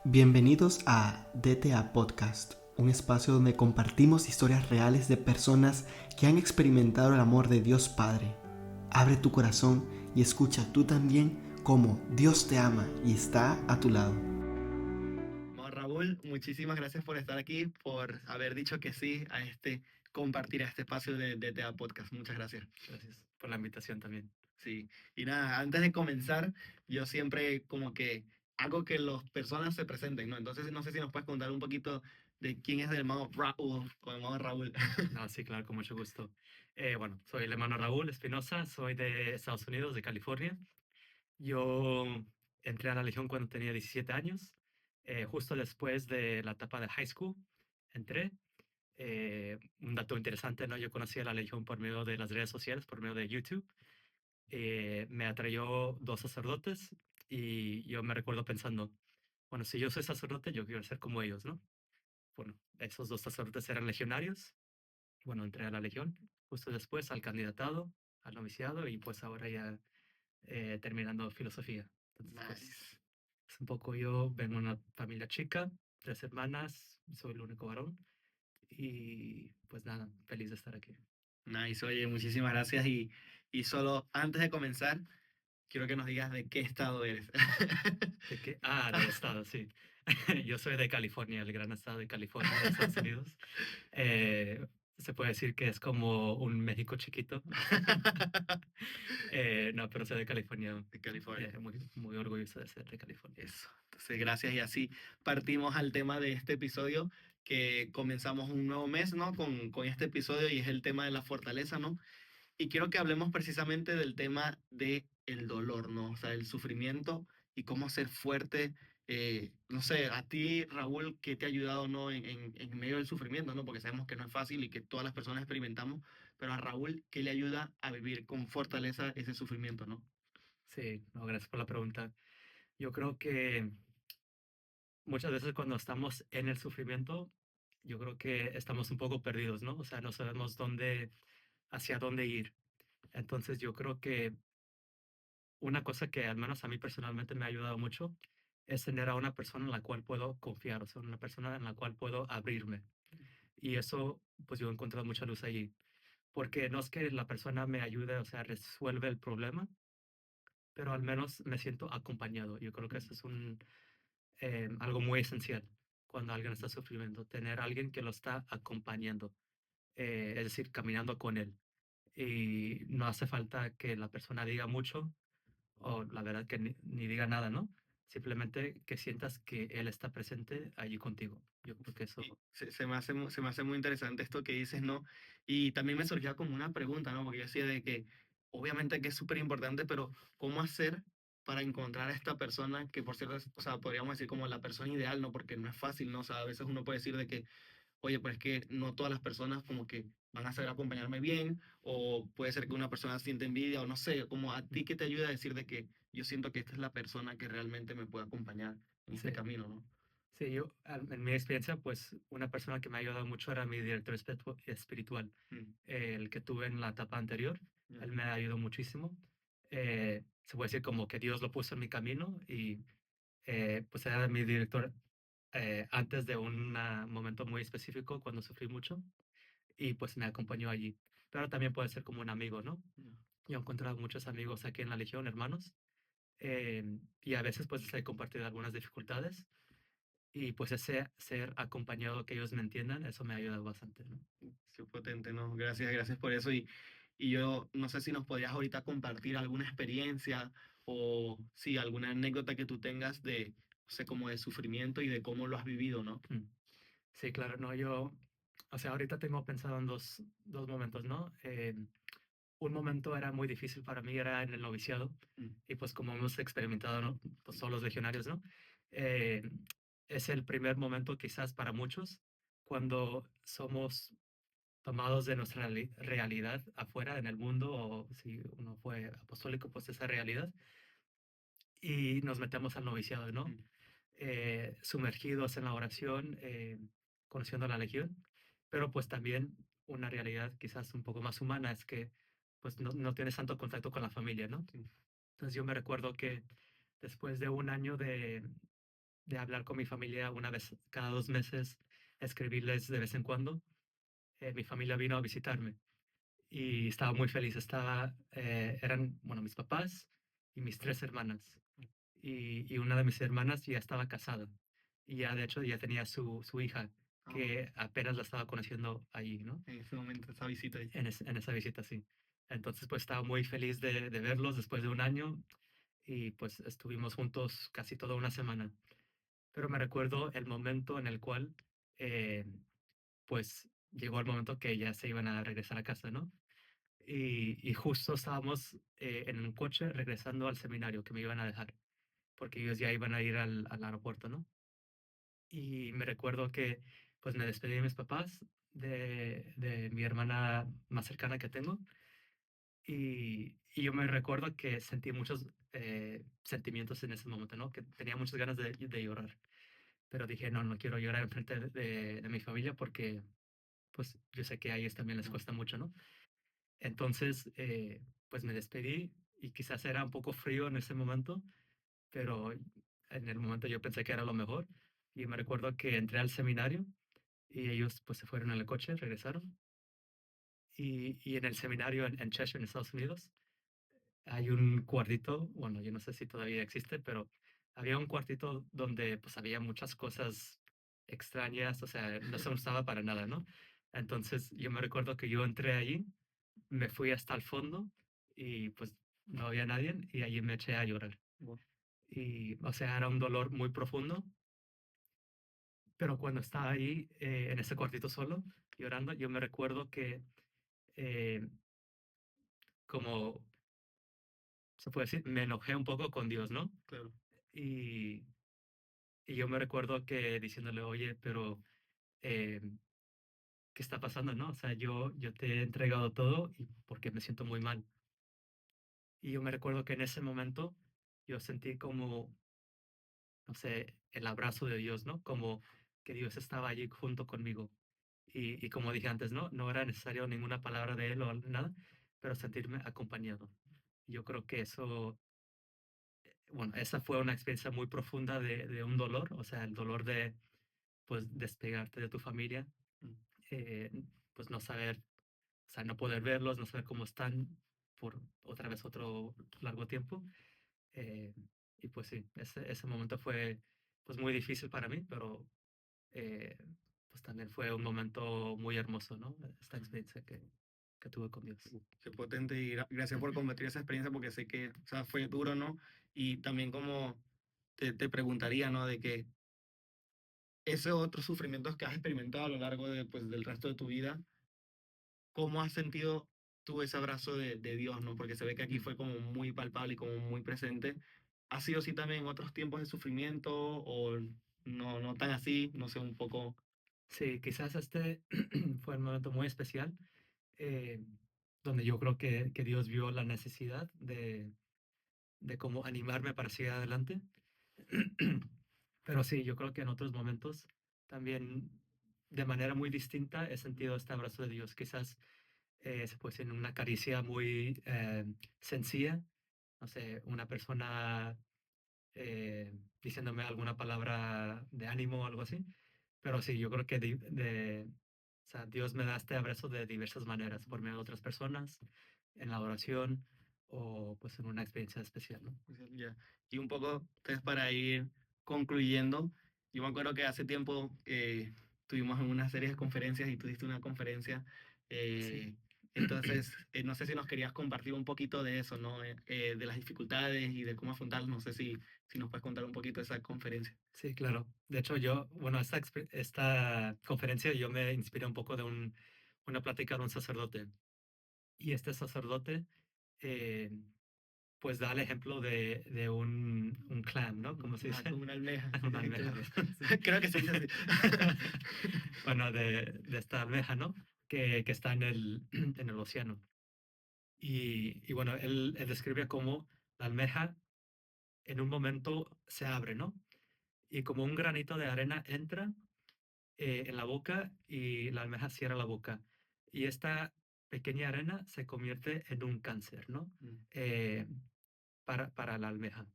Bienvenidos a DTA Podcast, un espacio donde compartimos historias reales de personas que han experimentado el amor de Dios Padre. Abre tu corazón y escucha tú también cómo Dios te ama y está a tu lado. Raúl, muchísimas gracias por estar aquí, por haber dicho que sí a compartir a este espacio de DTA Podcast. Muchas gracias. Gracias por la invitación también. Sí, y nada, antes de comenzar, yo siempre como que hago que las personas se presenten, ¿no? Entonces, no sé si nos puedes contar un poquito de quién es el hermano Raúl o el hermano Raúl. No, sí, claro, con mucho gusto. Bueno, soy el hermano Raúl Espinosa, soy de Estados Unidos, de California. Yo entré a la Legión cuando tenía 17 años, justo después de la etapa de high school. Entré. Un dato interesante, ¿no? Yo conocí a la Legión por medio de las redes sociales, por medio de YouTube. Me atrayó dos sacerdotes y yo me recuerdo pensando, bueno, si yo soy sacerdote, yo quiero ser como ellos, ¿no? Bueno, esos dos sacerdotes eran legionarios. Bueno, entré a la Legión, justo después al candidatado, al noviciado y pues ahora ya terminando filosofía. Entonces, pues Nice. es un poco yo, vengo de una familia chica, 3 hermanas, soy el único varón y pues nada, feliz de estar aquí. Nice, oye, muchísimas gracias. Y solo antes de comenzar, quiero que nos digas de qué estado eres. ¿De qué? Ah, de estado, sí. Yo soy de California, el gran estado de California, de Estados Unidos. Eh, Se puede decir que es como un México chiquito. No, pero soy de California. De California. Muy, muy orgulloso de ser de California. Eso. Entonces, gracias. Y así partimos al tema de este episodio, que comenzamos un nuevo mes, ¿no? Con este episodio y es el tema de la fortaleza, ¿no? Y quiero que hablemos precisamente del tema de el dolor, ¿no? O sea, el sufrimiento y cómo ser fuerte. No sé, a ti, Raúl, ¿qué te ha ayudado, no? En medio del sufrimiento, ¿no? Porque sabemos que no es fácil y que todas las personas experimentamos, pero a Raúl, ¿qué le ayuda a vivir con fortaleza ese sufrimiento, ¿no? Sí, no, gracias por la pregunta. Yo creo que muchas veces cuando estamos en el sufrimiento, yo creo que estamos un poco perdidos, ¿no? O sea, no sabemos hacia dónde ir. Entonces yo creo que una cosa que al menos a mí personalmente me ha ayudado mucho es tener a una persona en la cual puedo confiar, o sea, una persona en la cual puedo abrirme. Y eso, pues yo he encontrado mucha luz allí, porque no es que la persona me ayude, o sea, resuelve el problema, pero al menos me siento acompañado. Yo creo que eso es algo muy esencial cuando alguien está sufriendo, tener a alguien que lo está acompañando, es decir, caminando con él. Y no hace falta que la persona diga mucho o la verdad que ni diga nada, ¿no? Simplemente que sientas que él está presente allí contigo. Yo creo que eso. Y se me hace muy interesante esto que dices, ¿no? Y también me surgía como una pregunta, ¿no? Porque yo decía de que, obviamente que es súper importante, pero ¿cómo hacer para encontrar a esta persona que, por cierto, o sea, podríamos decir como la persona ideal, ¿no? Porque no es fácil, ¿no? O sea, a veces uno puede decir de que, oye, pues es que no todas las personas como que van a saber acompañarme bien, o puede ser que una persona siente envidia, o no sé, como a ti que te ayuda a decir de que yo siento que esta es la persona que realmente me puede acompañar en Sí, este camino, ¿no? sí, en mi experiencia, pues una persona que me ha ayudado mucho era mi director espiritual, Mm, el que tuve en la etapa anterior. ya. Él me ayudó muchísimo. Se puede decir como que Dios lo puso en mi camino y pues era mi director antes de un momento muy específico cuando sufrí mucho y pues me acompañó allí. Pero también puede ser como un amigo, ¿no? Ya. Yo he encontrado muchos amigos aquí en la Legión, hermanos, y a veces pues he compartido algunas dificultades y pues ese ser acompañado, que ellos me entiendan, eso me ayuda bastante, ¿no? Qué potente, ¿no? Gracias, gracias por eso. Y yo no sé si nos podrías ahorita compartir alguna experiencia o sí, alguna anécdota que tú tengas de, no sé, como de sufrimiento y de cómo lo has vivido, ¿no? Mm. Sí, claro, no, o sea, ahorita tengo pensado en dos momentos, ¿no? Un momento era muy difícil para mí, era en el noviciado, Mm, y pues como hemos experimentado, ¿no? Pues todos los legionarios, ¿no? Eh, es el primer momento quizás para muchos cuando somos tomados de nuestra realidad afuera en el mundo, o si uno fue apostólico, pues esa realidad, y nos metemos al noviciado, ¿no? mm, Sumergidos en la oración, conociendo la legión, pero pues también una realidad quizás un poco más humana es que pues no tienes tanto contacto con la familia, ¿no? sí, Entonces yo me recuerdo que después de un año de hablar con mi familia una vez cada 2 meses, escribirles de vez en cuando. Mi familia vino a visitarme y estaba muy feliz. Eran, bueno, mis papás y mis 3 hermanas. Y una de mis hermanas ya estaba casada. Y ya, de hecho, ya tenía su hija, Ah, que apenas la estaba conociendo allí, ¿no? en ese momento, esa visita ahí. En esa visita, sí. Entonces, pues estaba muy feliz de verlos después de un año y pues estuvimos juntos casi toda una semana. Pero me recuerdo el momento en el cual, eh, pues llegó el momento que ya se iban a regresar a casa, ¿no? Y justo estábamos en un coche regresando al seminario que me iban a dejar, porque ellos ya iban a ir al aeropuerto, ¿no? Y me recuerdo que pues me despedí de mis papás, de mi hermana más cercana que tengo, y yo me recuerdo que sentí muchos sentimientos en ese momento, ¿no? Que tenía muchas ganas de llorar, pero dije, no, no quiero llorar enfrente de mi familia porque pues yo sé que a ellos también les No, cuesta mucho, ¿no? Entonces, pues me despedí y quizás era un poco frío en ese momento, pero en el momento yo pensé que era lo mejor. Y me recuerdo que entré al seminario y ellos pues se fueron en el coche, regresaron. Y en el seminario en Cheshire, en Estados Unidos, hay un cuartito, bueno, yo no sé si todavía existe, pero había un cuartito donde pues había muchas cosas extrañas, o sea, no se usaba para nada, ¿no? Entonces yo me recuerdo que yo entré allí, me fui hasta el fondo y pues no había nadie y allí me eché a llorar. wow, Y, o sea, era un dolor muy profundo, pero cuando estaba ahí en ese cuartito solo, llorando, yo me recuerdo que eh, como se puede decir, me enojé un poco con Dios, ¿no? claro. Y, y yo me recuerdo que diciéndole, oye, pero eh, ¿qué está pasando, no? O sea, yo te he entregado todo y porque me siento muy mal. Y yo me recuerdo que en ese momento yo sentí como, no sé, el abrazo de Dios, ¿no? Como que Dios estaba allí junto conmigo. Y como dije antes, ¿no? No era necesario ninguna palabra de Él o nada, pero sentirme acompañado. Yo creo que eso, bueno, esa fue una experiencia muy profunda de un dolor, o sea, el dolor de, pues, despegarte de tu familia, Mm, eh, pues no saber, o sea, no poder verlos, no saber cómo están por otra vez otro largo tiempo. eh, y pues sí, ese momento fue pues muy difícil para mí, pero eh, pues también fue un momento muy hermoso, ¿no? Esta experiencia que tuve con Dios. qué potente y gracias por compartir esa experiencia porque sé que, o sea, fue duro, ¿no? Y también como te preguntaría, ¿no? De que esos otros sufrimientos que has experimentado a lo largo de, pues, del resto de tu vida, ¿cómo has sentido tú ese abrazo de Dios, ¿no? Porque se ve que aquí Mm. fue como muy palpable y como muy presente. ¿Ha sido así también en otros tiempos de sufrimiento o no, no tan así? No sé, un poco. Sí, quizás este fue un momento muy especial, eh, donde yo creo que Dios vio la necesidad de cómo animarme para seguir adelante. Pero sí, yo creo que en otros momentos también de manera muy distinta he sentido este abrazo de Dios. Quizás se puede ser en una caricia muy sencilla, no sé, una persona diciéndome alguna palabra de ánimo o algo así. Pero sí, yo creo que o sea, Dios me da este abrazo de diversas maneras, por medio de otras personas, en la oración o pues en una experiencia especial, ¿no? Ya. Y un poco, entonces, para ir concluyendo, yo me acuerdo que hace tiempo estuvimos en una serie de conferencias y tú diste una conferencia. Sí. eh, entonces, no sé si nos querías compartir un poquito de eso, ¿no? De las dificultades y de cómo afrontarlas. No sé si nos puedes contar un poquito de esa conferencia. Sí, claro. De hecho, bueno, esta conferencia yo me inspiré un poco de una plática de un sacerdote. Y este sacerdote, eh, pues da el ejemplo de un clam, ¿no? ¿Cómo se Ajá, dice? como una almeja, Una creo, almeja. Sí. creo que se dice así. Bueno, de esta almeja, ¿no? Que está en el océano. Y bueno, él describe cómo la almeja en un momento se abre, ¿no? Y como un granito de arena entra en la boca y la almeja cierra la boca. Y esta pequeña arena se convierte en un cáncer, ¿no? Mm, Eh, para la almeja.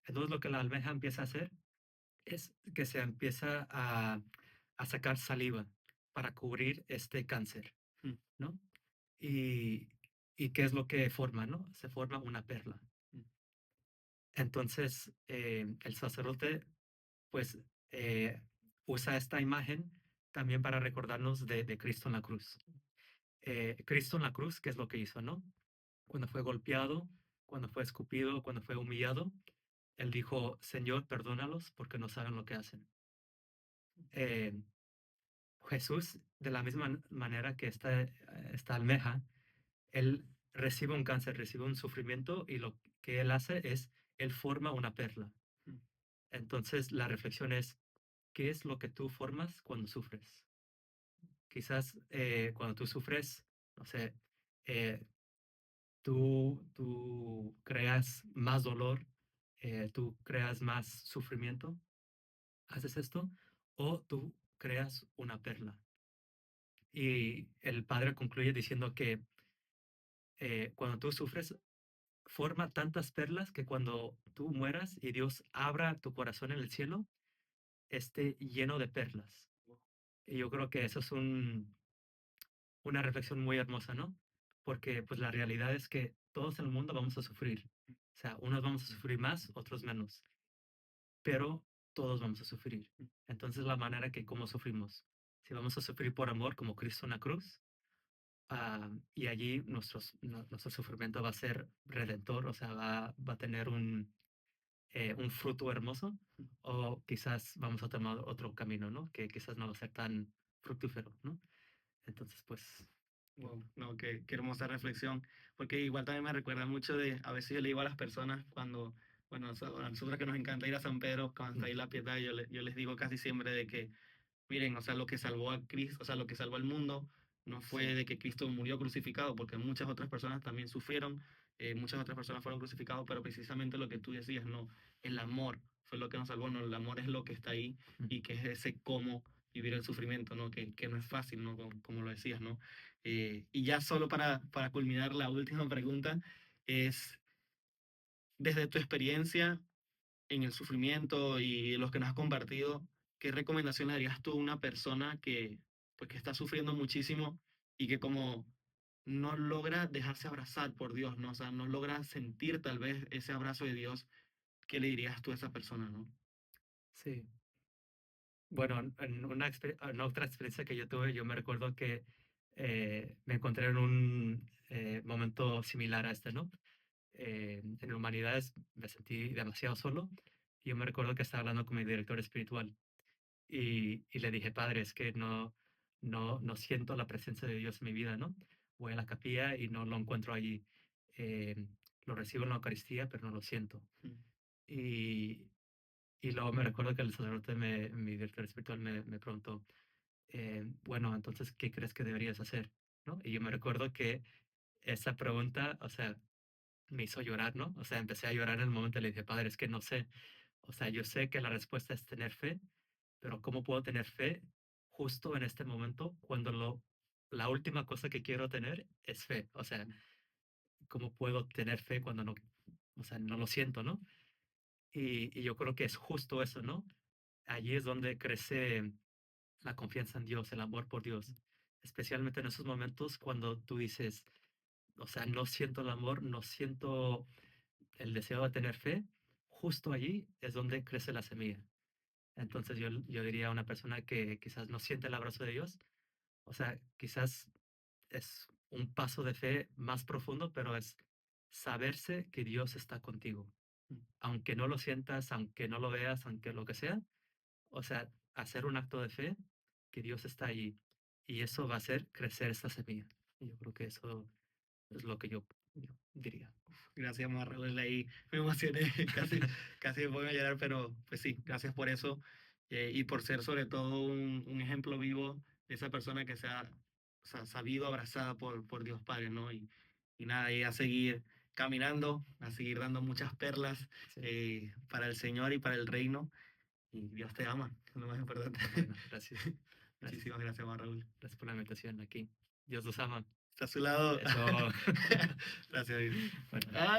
Entonces lo que la almeja empieza a hacer es que se empieza a sacar saliva para cubrir este cáncer, Mm, ¿no? Y, y ¿qué es lo que forma, no? Se forma una perla. mm, Entonces, el sacerdote, pues, usa esta imagen también para recordarnos de Cristo en la cruz. Cristo en la cruz, ¿qué es lo que hizo, no? Cuando fue golpeado, cuando fue escupido, cuando fue humillado, él dijo, Señor, perdónalos porque no saben lo que hacen. Eh, Jesús, de la misma manera que esta almeja, él recibe un cáncer, recibe un sufrimiento y lo que él hace es, él forma una perla. mm. Entonces, la reflexión es, ¿qué es lo que tú formas cuando sufres? Quizás cuando tú sufres, no sé, eh, tú creas más dolor, tú creas más sufrimiento, haces esto, o tú creas una perla. Y el padre concluye diciendo que cuando tú sufres, forma tantas perlas que cuando tú mueras y Dios abra tu corazón en el cielo, esté lleno de perlas. Y yo creo que eso es una reflexión muy hermosa, ¿no? Porque pues la realidad es que todos en el mundo vamos a sufrir. O sea, unos vamos a sufrir más, otros menos, pero todos vamos a sufrir. Entonces la manera que cómo sufrimos, si vamos a sufrir por amor como Cristo en la cruz, y allí nuestro sufrimiento va a ser redentor, o sea, va a tener un fruto hermoso, o quizás vamos a tomar otro camino, ¿no? Que quizás no va a ser tan fructífero, ¿no? Entonces, pues, Wow, no, qué hermosa reflexión, porque igual también me recuerda mucho de, a veces yo le digo a las personas cuando, bueno, a nosotros que nos encanta ir a San Pedro, cuando está mm, ahí la piedad, yo les digo casi siempre de que miren, o sea, lo que salvó a Cristo, o sea, lo que salvó al mundo no fue sí, de que Cristo murió crucificado, porque muchas otras personas también sufrieron, muchas otras personas fueron crucificados, pero precisamente lo que tú decías, no, el amor fue lo que nos salvó, no, el amor es lo que está ahí mm, y que es ese cómo vivir el sufrimiento, ¿no? Que no es fácil, ¿no? Como lo decías, ¿no? Y ya solo para culminar la última pregunta es, desde tu experiencia, en el sufrimiento y los que nos has compartido, ¿qué recomendación le darías tú a una persona que, pues, que está sufriendo muchísimo y que como no logra dejarse abrazar por Dios, ¿no? O sea, no logra sentir tal vez ese abrazo de Dios, ¿qué le dirías tú a esa persona, ¿no? sí. Bueno, en otra experiencia que yo tuve, yo me recuerdo que me encontré en un momento similar a este, ¿no? En humanidades me sentí demasiado solo. Y yo me recuerdo que estaba hablando con mi director espiritual y le dije, padre, es que no siento la presencia de Dios en mi vida, ¿no? Voy a la capilla y no lo encuentro allí. Eh, lo recibo en la Eucaristía, pero no lo siento. Mm, Y, y luego me recuerdo que el sacerdote, mi director espiritual, me preguntó, bueno, entonces, ¿qué crees que deberías hacer? ¿No? Y yo me recuerdo que esa pregunta, o sea, me hizo llorar, ¿no? O sea, empecé a llorar en el momento y le dije, padre, es que no sé. O sea, yo sé que la respuesta es tener fe, pero ¿cómo puedo tener fe justo en este momento cuando la última cosa que quiero tener es fe? O sea, ¿cómo puedo tener fe cuando no, o sea, no lo siento, ¿no? Y yo creo que es justo eso, ¿no? Allí es donde crece la confianza en Dios, el amor por Dios, especialmente en esos momentos cuando tú dices, o sea, no siento el amor, no siento el deseo de tener fe, justo allí es donde crece la semilla. Entonces yo diría a una persona que quizás no siente el abrazo de Dios, o sea, quizás es un paso de fe más profundo, pero es saberse que Dios está contigo. mm. Aunque no lo sientas, aunque no lo veas, aunque lo que sea, o sea, hacer un acto de fe que Dios está allí y eso va a hacer crecer esta semilla. Y yo creo que eso es lo que yo diría. Gracias, Raúl, ahí me emocioné, casi me pongo a llorar, pero pues sí, gracias por eso y por ser sobre todo un ejemplo vivo de esa persona que se ha, o sea, sabido abrazada por Dios Padre, ¿no? Y nada, y a seguir caminando, a seguir dando muchas perlas Sí, para el Señor y para el reino, y Dios te ama, es lo más importante. bueno, gracias. Gracias. Muchísimas gracias, Raúl. Gracias por la invitación aquí. Dios los ama. Está a su lado. Eso. Gracias, David. Bueno. Ah,